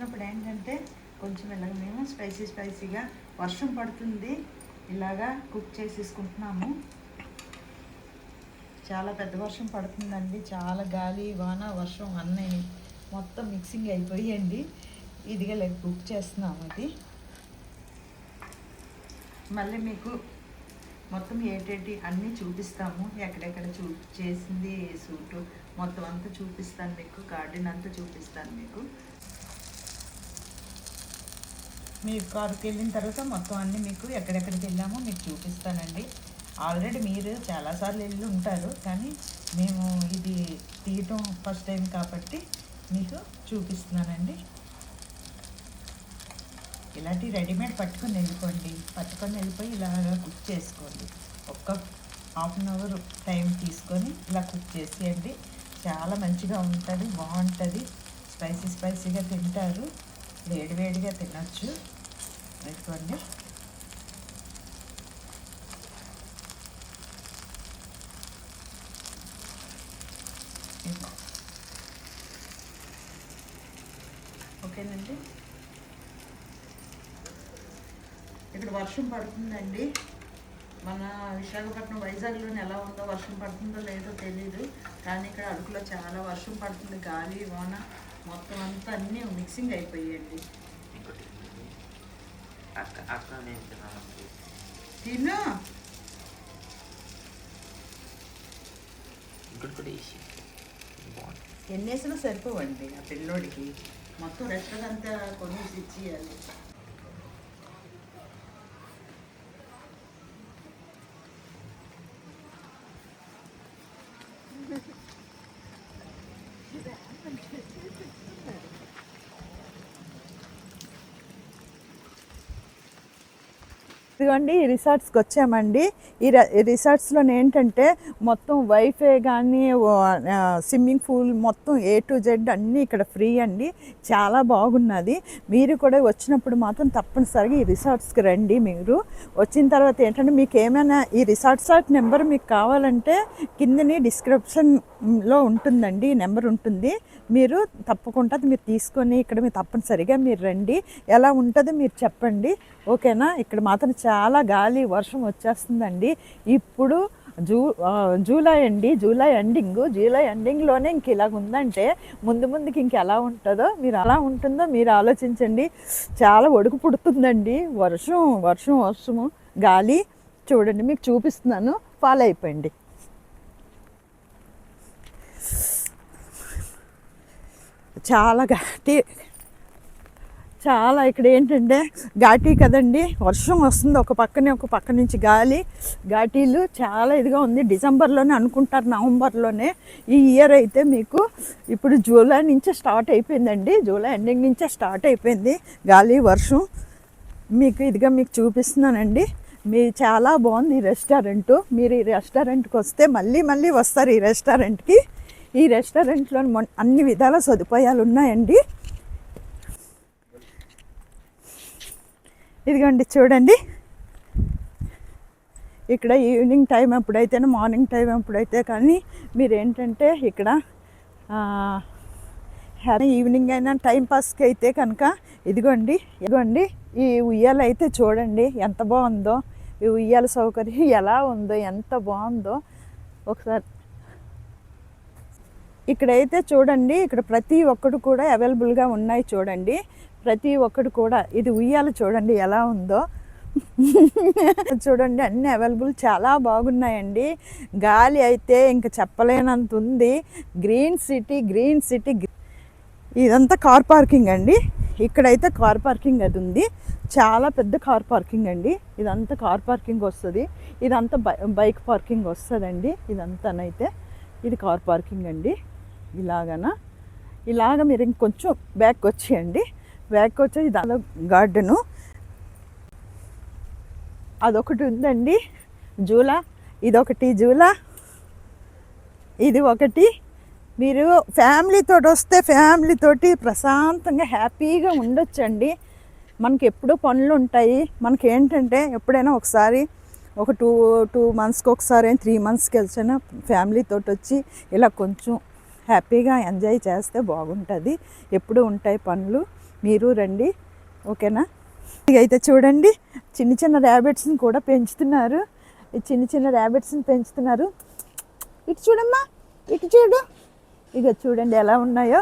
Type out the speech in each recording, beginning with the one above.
వచ్చినప్పుడు ఏంటంటే కొంచెం ఇలాగ మేము స్పైసీగా వర్షం పడుతుంది, ఇలాగా కుక్ చేసేసుకుంటున్నాము. చాలా పెద్ద వర్షం పడుతుందండి, చాలా గాలి వాన వర్షం అన్నీ మొత్తం మిక్సింగ్ అయిపోయండి. ఇదిగా లేక కుక్ చేస్తున్నాము. అది మళ్ళీ మీకు మొత్తం ఏటేటి అన్నీ చూపిస్తాము. ఎక్కడెక్కడ చేసింది సూటు మొత్తం అంతా చూపిస్తాను మీకు. గార్డెన్ అంతా చూపిస్తాను మీకు. మీరు కారుకి వెళ్ళిన తర్వాత మొత్తం అన్నీ మీకు ఎక్కడెక్కడికి వెళ్ళామో మీకు చూపిస్తానండి. ఆల్రెడీ మీరు చాలాసార్లు వెళ్ళి ఉంటారు, కానీ మేము ఇది తీయటం ఫస్ట్ టైం కాబట్టి మీకు చూపిస్తున్నానండి. ఇలాంటి రెడీమేడ్ పట్టుకొని వెళ్ళిపోయి ఇలాగా కుక్ చేసుకోండి. ఒక్క హాఫ్ అన్ అవర్ టైం తీసుకొని ఇలా కుక్ చేసేయండి. చాలా మంచిగా ఉంటుంది, బాగుంటుంది. స్పైసీగా తింటారు, వేడిగా తినచ్చు. పెట్టుకోండి. ఓకేనండి. ఇక్కడ వర్షం పడుతుందండి. మన విశాఖపట్నం వైజాగ్లోనే ఎలా ఉందో, వర్షం పడుతుందో లేదో తెలీదు, కానీ ఇక్కడ అరకులో చాలా వర్షం పడుతుంది. గాలి వాన మొత్తం అంతా అన్నీ మిక్సింగ్ అయిపోయాయండి. తిను ఎన్ని వేసినా సరిపోవండి ఆ పిల్లోడికి. మొత్తం రెస్టారెంట్ అంతా కొనేసి ఇచ్చేయాలి. ఇదిగోండి ఈ రిసార్ట్స్కి వచ్చామండి. ఈ రిసార్ట్స్లో ఏంటంటే మొత్తం వైఫై కానీ స్విమ్మింగ్ పూల్ మొత్తం A to Z అన్నీ ఇక్కడ ఫ్రీ అండి. చాలా బాగున్నది. మీరు కూడా వచ్చినప్పుడు మాత్రం తప్పనిసరిగా ఈ రిసార్ట్స్కి రండి. మీరు వచ్చిన తర్వాత ఏంటంటే మీకు ఏమైనా ఈ రిసార్ట్స్ నెంబర్ మీకు కావాలంటే కిందని డిస్క్రిప్షన్లో ఉంటుందండి, ఈ నెంబర్ ఉంటుంది. మీరు తప్పకుండా మీరు తీసుకొని ఇక్కడ మీరు తప్పనిసరిగా మీరు రండి. ఎలా ఉంటుందో మీరు చెప్పండి, ఓకేనా? ఇక్కడ మాత్రం చాలా గాలి వర్షం వచ్చేస్తుందండి. ఇప్పుడు జూలై అండి, జూలై ఎండింగ్లోనే ఇంక ఇలాగ ఉందంటే ముందుకి ఇంక ఎలా ఉంటుందో మీరు ఆలోచించండి. చాలా ఒడుకు పుడుతుందండి. వర్షము గాలి చూడండి, మీకు చూపిస్తున్నాను, ఫాలో అయిపోయింది. చాలా ఇక్కడ ఏంటంటే ఘాటీ కదండి, వర్షం వస్తుంది ఒక పక్క నుంచి ఘాటీలు చాలా ఇదిగా ఉంది. డిసెంబర్లోనే అనుకుంటారు, నవంబర్లోనే. ఈ ఇయర్ అయితే మీకు ఇప్పుడు జూలై నుంచే స్టార్ట్ అయిపోయిందండి. జూలై ఎండింగ్ నుంచే స్టార్ట్ అయిపోయింది గాలి వర్షం. మీకు చూపిస్తున్నానండి. చాలా బాగుంది ఈ రెస్టారెంట్. మీరు ఈ రెస్టారెంట్కి వస్తే మళ్ళీ వస్తారు ఈ రెస్టారెంట్కి. ఈ రెస్టారెంట్లో అన్ని విధాల సదుపాయాలు ఉన్నాయండి. ఇదిగోండి చూడండి, ఇక్కడ ఈవినింగ్ టైం ఎప్పుడైతేనే మార్నింగ్ టైం ఎప్పుడైతే కానీ మీరు ఏంటంటే ఇక్కడ ఈవినింగ్ అయినా టైం పాస్కి అయితే కనుక ఇదిగోండి ఈ ఉయ్యాల అయితే చూడండి ఎంత బాగుందో. ఈ ఉయ్యాల సౌకర్యం ఎలా ఉందో, ఎంత బాగుందో ఒకసారి. ఇక్కడైతే చూడండి, ఇక్కడ ప్రతి ఒక్కటి కూడా అవైలబుల్గా ఉన్నాయి చూడండి. ప్రతి ఒక్కటి కూడా ఇది ఉయ్యాల చూడండి ఎలా ఉందో. చూడండి అన్నీ అవైలబుల్, చాలా బాగున్నాయండి. గాలి అయితే ఇంకా చెప్పలేనంత ఉంది. గ్రీన్ సిటీ ఇదంతా కార్ పార్కింగ్ అండి. ఇక్కడైతే కార్ పార్కింగ్ అది ఉంది, చాలా పెద్ద కార్ పార్కింగ్ అండి. ఇదంతా కార్ పార్కింగ్ వస్తుంది, ఇదంతా బైక్ పార్కింగ్ వస్తుందండి. ఇదంతానైతే ఇది కార్ పార్కింగ్ అండి. ఇలాగ మీరు ఇంకొంచెం బ్యాక్ వచ్చేయండి. దాని గార్డెను అదొకటి ఉందండి, ఇదొకటి ఇది ఒకటి. మీరు ఫ్యామిలీతో వస్తే ఫ్యామిలీతోటి ప్రశాంతంగా హ్యాపీగా ఉండొచ్చండి. మనకి ఎప్పుడూ పనులు ఉంటాయి. మనకి ఏంటంటే ఎప్పుడైనా ఒకసారి ఒక టూ మంత్స్కి ఒకసారి 3 మంత్స్కి వచ్చిన ఫ్యామిలీతో వచ్చి ఇలా కొంచెం హ్యాపీగా ఎంజాయ్ చేస్తే బాగుంటుంది. ఎప్పుడు ఉంటాయి పనులు, మీరు రండి, ఓకేనా? ఇకైతే చూడండి చిన్న చిన్న ర్యాబిట్స్ని కూడా పెంచుతున్నారు. ఈ చిన్న చిన్న ర్యాబిట్స్ని పెంచుతున్నారు. ఇటు చూడమ్మా, ఇటు చూడు. ఇక చూడండి ఎలా ఉన్నాయో.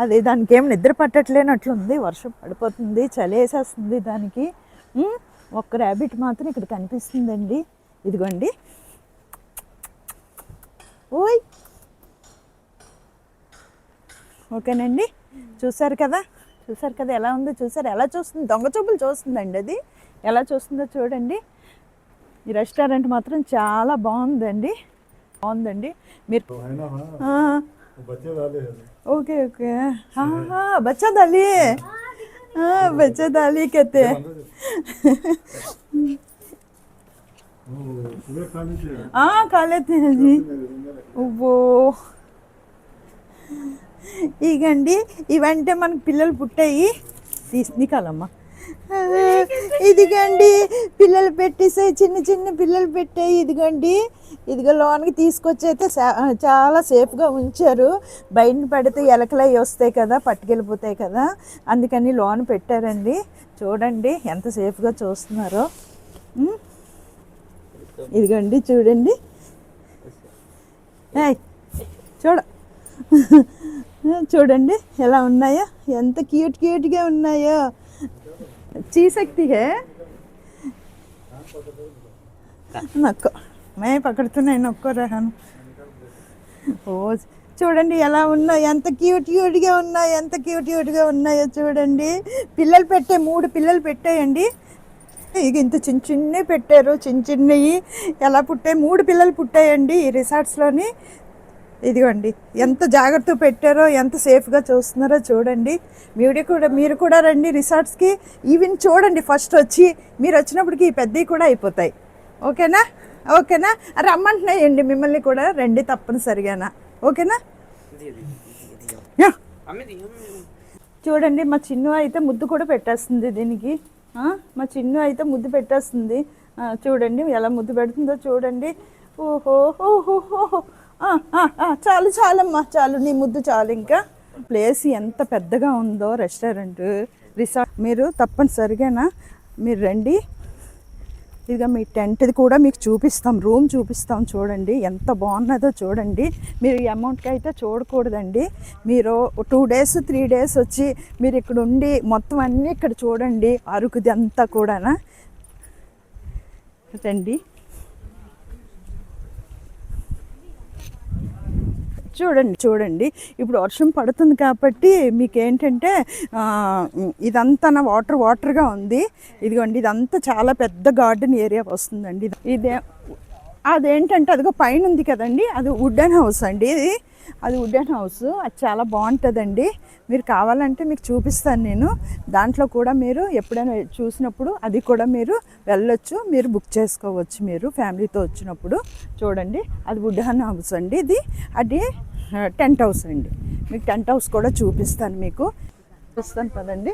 అది దానికి ఏం నిద్ర పట్టట్లేనట్లుంది, వర్షం పడిపోతుంది, చలి వేసేస్తుంది దానికి. ఒక్క ర్యాబిట్ మాత్రం ఇక్కడ కనిపిస్తుందండి. ఇదిగోండి, ఓయ్, ఓకేనండి. చూసారు కదా ఎలా ఉందో చూసారు, ఎలా చూస్తుంది, దొంగ చూపులు చూస్తుందండి. అది ఎలా చూస్తుందో చూడండి. ఈ రెస్టారెంట్ మాత్రం చాలా బాగుందండి. మీరు ఓకే ఓకే, బచ్చా దాలి, बच्चा दाली कहते हैं। हाँ खा लेते हैं जी वो। ఇగండి ఇవంటే మనకు పిల్లలు పుట్టాయి, నికాలమ్మా. ఇదిగండి పిల్లలు పెట్టేసాయి, చిన్న చిన్న పిల్లలు పెట్టాయి. ఇదిగో లోనికి తీసుకొచ్చి అయితే చాలా సేఫ్గా ఉంచారు. బయట పడితే ఎలకలు అవి వస్తాయి కదా, పట్టుకెళ్ళిపోతాయి కదా, అందుకని లోన పెట్టారండి. చూడండి ఎంత సేఫ్గా చూస్తున్నారో. ఇదిగండి చూడండి, చూడండి ఎలా ఉన్నాయో, ఎంత క్యూట్గా ఉన్నాయో. చీసక్తి హే నక్కో, మే పకడుతున్నాయి, నొక్కో రహాను. ఓ చూడండి ఎలా ఉన్నాయో, ఎంత క్యూట్గా ఉన్నాయో చూడండి. పిల్లలు పెట్టే 3 పిల్లలు పెట్టాయండి. ఇక ఇంత చిన్నవి పెట్టారు, చిన్నవి ఎలా పుట్టాయి, 3 పిల్లలు పుట్టాయండి ఈ రిసార్ట్స్లోని. ఇదిగోండి ఎంత జాగ్రత్త పెట్టారో, ఎంత సేఫ్గా చూస్తున్నారో చూడండి. మీరు కూడా రండి రిసార్ట్స్కి. ఈవెన్ చూడండి, ఫస్ట్ వచ్చి మీరు వచ్చినప్పటికి ఈ పెద్దవి కూడా అయిపోతాయి. ఓకేనా? రమ్మంటున్నాయండి మిమ్మల్ని కూడా, రండి తప్పనిసరిగానా. ఓకేనా? చూడండి మా చిన్ను అయితే ముద్దు కూడా పెట్టేస్తుంది దీనికి. మా చిన్ను అయితే ముద్దు పెట్టేస్తుంది. చూడండి ఎలా ముద్దు పెడుతుందో చూడండి. ఓహో చాలమ్మా, చాలు, నీ ముద్దు చాలు. ఇంకా ప్లేస్ ఎంత పెద్దగా ఉందో రెస్టారెంట్, రిసార్ట్. మీరు తప్పనిసరిగా మీరు రండి. ఇదిగా మీ టెంట్ది కూడా మీకు చూపిస్తాం, రూమ్ చూపిస్తాం. చూడండి ఎంత బాగున్నదో చూడండి. మీరు ఈ అమౌంట్కి అయితే చూడకూడదండి. మీరు 2 days 3 days వచ్చి మీరు ఇక్కడ ఉండి మొత్తం అన్నీ ఇక్కడ చూడండి, అరకుది అంతా కూడా రండి. చూడండి ఇప్పుడు వర్షం పడుతుంది కాబట్టి మీకు ఏంటంటే ఇదంతా వాటర్గా ఉంది. ఇదిగోండి ఇదంతా చాలా పెద్ద గార్డెన్ ఏరియా వస్తుందండి. అదేంటంటే అదిగో పైన ఉంది కదండి, అది వుడెన్ హౌస్ అండి. అది వుడెన్ హౌస్, అది చాలా బాగుంటుందండి. మీరు కావాలంటే మీకు చూపిస్తాను నేను. దాంట్లో కూడా మీరు ఎప్పుడైనా చూసినప్పుడు అది కూడా మీరు వెళ్ళొచ్చు, మీరు బుక్ చేసుకోవచ్చు మీరు ఫ్యామిలీతో వచ్చినప్పుడు. చూడండి అది వుడెన్ హౌస్ అండి. అది టెంట్ హౌస్ అండి. మీకు టెంట్ హౌస్ కూడా చూపిస్తాను, మీకు చూపిస్తాను పదండి.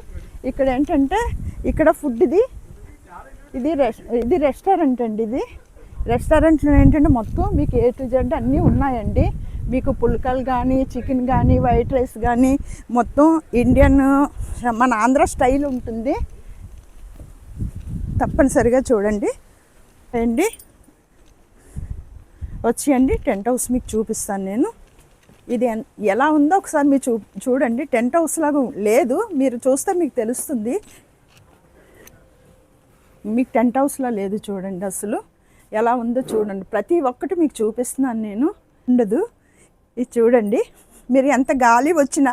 ఇక్కడ ఏంటంటే ఇక్కడ ఫుడ్ ఇది రెస్టారెంట్ అండి. ఇది రెస్టారెంట్లో ఏంటంటే మొత్తం మీకు A to Z అన్నీ ఉన్నాయండి. మీకు పుల్కలు కానీ, చికెన్ కానీ, వైట్ రైస్ కానీ, మొత్తం ఇండియన్ మన ఆంధ్ర స్టైల్ ఉంటుంది. తప్పనిసరిగా చూడండి అండి, వచ్చి టెంట్ హౌస్ మీకు చూపిస్తాను నేను. ఇది ఎలా ఉందో ఒకసారి మీరు చూడండి. టెంట్ హౌస్ లాగా లేదు, మీరు చూస్తే మీకు తెలుస్తుంది. మీకు టెంట్ హౌస్లా లేదు చూడండి, అసలు ఎలా ఉందో చూడండి. ప్రతి ఒక్కటి మీకు చూపిస్తున్నాను నేను, ఉండదు. ఇది చూడండి, మీరు ఎంత గాలి వచ్చినా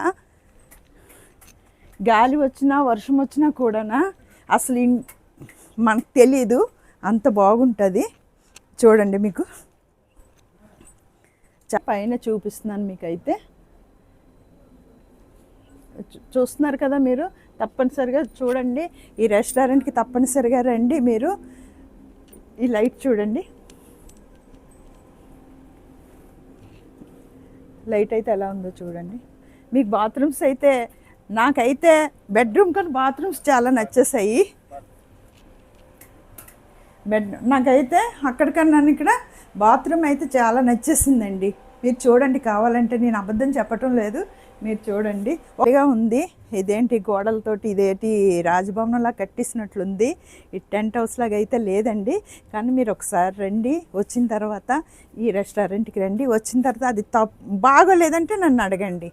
వర్షం వచ్చినా కూడా అసలు మనకు తెలీదు, అంత బాగుంటుంది. చూడండి మీకు పైన చూపిస్తున్నాను మీకైతే. చూస్తున్నారు కదా మీరు, తప్పనిసరిగా చూడండి. ఈ రెస్టారెంట్కి తప్పనిసరిగా రండి మీరు. ఈ లైట్ చూడండి, లైట్ అయితే ఎలా ఉందో చూడండి. మీకు బాత్రూమ్స్ అయితే, నాకైతే బెడ్రూమ్ కానీ బాత్రూమ్స్ చాలా నచ్చేసాయి. నాకైతే అక్కడికన్నా ఇక్కడ బాత్రూమ్ అయితే చాలా నచ్చేసిందండి. మీరు చూడండి, కావాలంటే నేను అబద్ధం చెప్పటం లేదు, మీరు చూడండి ఒకగా ఉంది. ఇదేంటి గోడలతోటి, ఇదేంటి రాజభవనంలా కట్టిసినట్లుంది. ఈ టెంట్ హౌస్ లాగా అయితే లేదండి. కానీ మీరు ఒకసారి రండి, వచ్చిన తర్వాత ఈ రెస్టారెంట్కి రండి. వచ్చిన తర్వాత అది బాగోలేదంటే నన్ను అడగండి.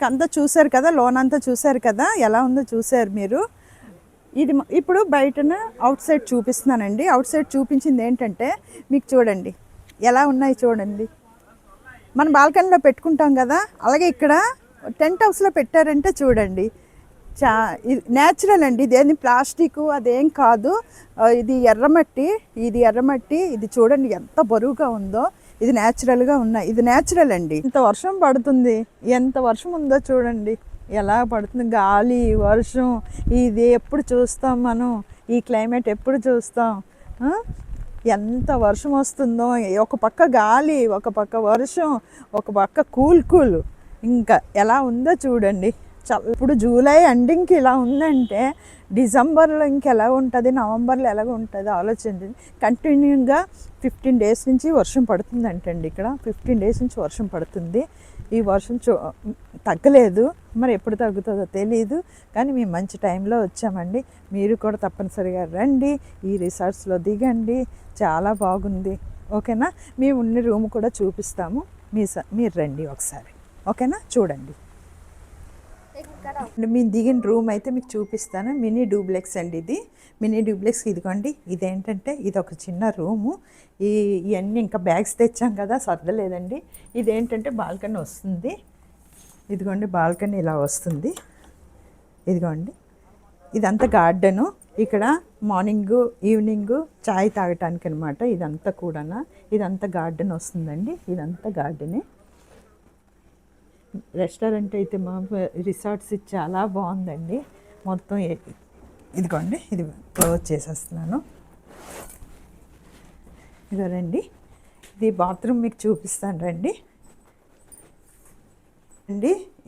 అంతా చూశారు కదా, లోన్ అంతా చూశారు కదా, ఎలా ఉందో చూశారు మీరు. ఇది ఇప్పుడు బయటన అవుట్ సైడ్ చూపిస్తున్నానండి. అవుట్ సైడ్ చూపించింది ఏంటంటే మీకు చూడండి ఎలా ఉన్నాయి చూడండి. మనం బాల్కనీలో పెట్టుకుంటాం కదా, అలాగే ఇక్కడ టెంట్ హౌస్లో పెట్టారంటే చూడండి. ఇది న్యాచురల్ అండి. ఇదేమి ప్లాస్టిక్ అదేం కాదు. ఇది ఎర్రమట్టి, ఇది చూడండి ఎంత బరువుగా ఉందో. ఇది న్యాచురల్గా ఉన్నాయి. ఇది న్యాచురల్ అండి. ఇంత వర్షం పడుతుంది, ఎంత వర్షం ఉందో చూడండి ఎలా పడుతుంది. గాలి, వర్షం, ఇది ఎప్పుడు చూస్తాం మనం? ఈ క్లైమేట్ ఎప్పుడు చూస్తాం? ఎంత వర్షం వస్తుందో. ఒక పక్క గాలి, ఒక పక్క వర్షం, ఒక పక్క కూల్. ఇంకా ఎలా ఉందో చూడండి. ఇప్పుడు జూలై ఎండింగ్కి ఇలా ఉందంటే డిసెంబర్లో ఇంకెలా ఉంటుంది, నవంబర్లో ఎలాగ ఉంటుంది ఆలోచించండి. కంటిన్యూగా 15 డేస్ నుంచి వర్షం పడుతుందంటండి. ఇక్కడ 15 డేస్ నుంచి వర్షం పడుతుంది. ఈ వర్షం తగ్గలేదు. మరి ఎప్పుడు తగ్గుతుందో తెలియదు. కానీ మేము మంచి టైంలో వచ్చామండి. మీరు కూడా తప్పనిసరిగా రండి, ఈ రిసార్ట్స్లో దిగండి. చాలా బాగుంది. ఓకేనా? మేము ఉన్న రూమ్ కూడా చూపిస్తాము. మీరు రండి ఒకసారి. ఓకేనా? చూడండి. మేము దిగిన రూమ్ అయితే మీకు చూపిస్తాను. మినీ డూప్లెక్స్ అండి ఇది. మినీ డూప్లెక్స్ ఇదిగోండి. ఇదేంటంటే ఇది ఒక చిన్న రూము. ఇవన్నీ ఇంకా బ్యాగ్స్ తెచ్చాం కదా, సర్దలేదండి. ఇదేంటంటే బాల్కనీ వస్తుంది. ఇదిగోండి బాల్కనీ ఇలా వస్తుంది. ఇదిగోండి ఇదంతా గార్డెను. ఇక్కడ మార్నింగు ఈవినింగు చాయ్ తాగటానికి అనమాట. ఇదంతా కూడా ఇదంతా గార్డెన్ వస్తుందండి. ఇదంతా గార్డెనే. రెస్టారెంట్ అయితే మా రిసార్ట్స్ చాలా బాగుందండి. మొత్తం ఇదిగోండి, ఇది క్లోజ్ చేసేస్తున్నాను. ఇదో రండి, ఇది బాత్రూమ్ మీకు చూపిస్తాను రండి.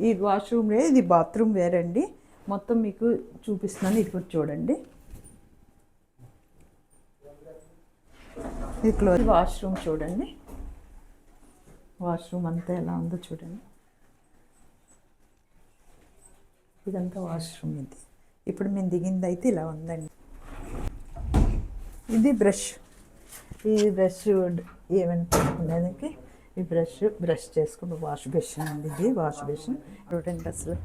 ఈ వాష్రూమ్ వేరే, ఇది బాత్రూమ్ వేరండి. మొత్తం మీకు చూపిస్తున్నాను. ఇది కూడా చూడండి. ఇది క్లోజ్. వాష్రూమ్ చూడండి. వాష్రూమ్ అంతా ఎలా ఉందో చూడండి. ఇదంతా వాష్రూమ్. ఇది ఇప్పుడు మేము దిగింది అయితే ఇలా ఉందండి. ఇది బ్రష్. ఈ బ్రష్ ఏమైనా పెట్టుకునేదానికి ఈ బ్రష్ చేసుకుని వాష్ బేసిన్ అండి. ఇది వాష్ బేసిన్ చూడండి. అసలు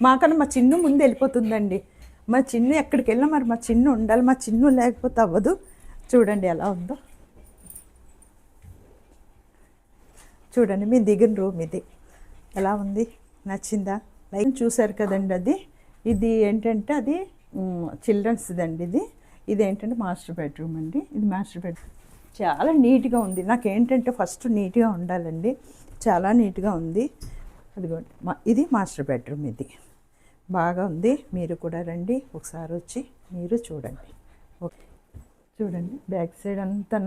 మాకన్నా మా చిన్ను ముందు వెళ్ళిపోతుందండి. మా చిన్ను ఎక్కడికి వెళ్ళినా మరి మా చిన్ను ఉండాలి. మా చిన్ను లేకపోతే అవ్వదు. చూడండి ఎలా ఉందో చూడండి. మీ దిగిన రూమ్ ఇది ఎలా ఉంది, నచ్చిందా? లైక్ చూసారు కదండి. ఇది ఏంటంటే అది చిల్డ్రన్స్ది అండి. ఇది ఏంటంటే మాస్టర్ బెడ్రూమ్ అండి. ఇది మాస్టర్ బెడ్రూమ్ చాలా నీట్గా ఉంది. నాకేంటంటే ఫస్ట్ నీట్గా ఉండాలండి. చాలా నీట్గా ఉంది. అదిగోండి ఇది మాస్టర్ బెడ్రూమ్. ఇది బాగా ఉంది. మీరు కూడా రండి ఒకసారి వచ్చి మీరు చూడండి. ఓకే చూడండి బ్యాక్ సైడ్ అంతా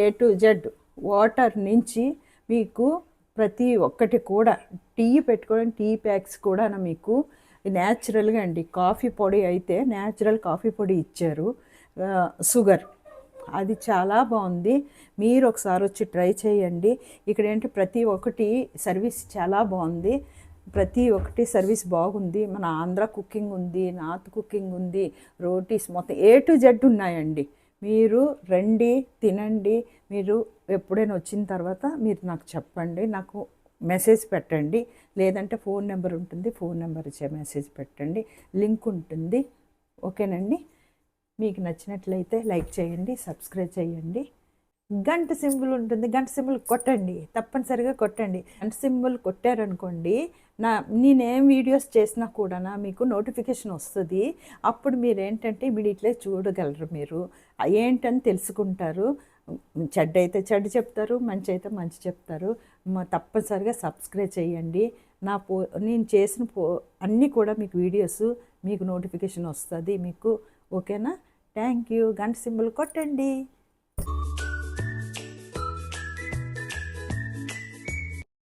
ఏ టు జెడ్ వాటర్ నుంచి మీకు ప్రతి ఒక్కటి కూడా టీ పెట్టుకోవడానికి టీ ప్యాక్స్ కూడా మీకు న్యాచురల్గా అండి. కాఫీ పొడి అయితే న్యాచురల్ కాఫీ పొడి ఇచ్చారు. షుగర్ అది చాలా బాగుంది. మీరు ఒకసారి వచ్చి ట్రై చేయండి. ఇక్కడ ఏంటి ప్రతి ఒక్కటి సర్వీస్ చాలా బాగుంది. ప్రతి ఒక్కటి సర్వీస్ బాగుంది. మన ఆంధ్ర కుకింగ్ ఉంది, నార్త్ కుకింగ్ ఉంది, రోటీస్ మొత్తం ఏ టు జెడ్ ఉన్నాయండి. మీరు రండి, తినండి. మీరు ఎప్పుడైనా వచ్చిన తర్వాత మీరు నాకు చెప్పండి, నాకు మెసేజ్ పెట్టండి. లేదంటే ఫోన్ నెంబర్ ఉంటుంది, ఫోన్ నెంబర్ ఇచ్చే మెసేజ్ పెట్టండి, లింక్ ఉంటుంది. ఓకేనండి. మీకు నచ్చినట్లయితే లైక్ చేయండి, సబ్స్క్రైబ్ చేయండి. గంట సింబల్ ఉంటుంది, గంట సింబల్ కొట్టండి, తప్పనిసరిగా కొట్టండి. గంట సింబల్ కొట్టారనుకోండి, నేనేం వీడియోస్ చేసినా కూడా మీకు నోటిఫికేషన్ వస్తుంది. అప్పుడు మీరు ఏంటంటే ఇమీడియట్లీ చూడగలరు. మీరు ఏంటని తెలుసుకుంటారు. చెడ్డ అయితే చెడ్డ చెప్తారు, మంచి అయితే మంచి చెప్తారు. తప్పనిసరిగా సబ్స్క్రైబ్ చేయండి. నేను చేసిన అన్నీ కూడా మీకు వీడియోస్ మీకు నోటిఫికేషన్ వస్తుంది మీకు. ఓకేనా? Thank you. గంట సింబల్ కొట్టండి.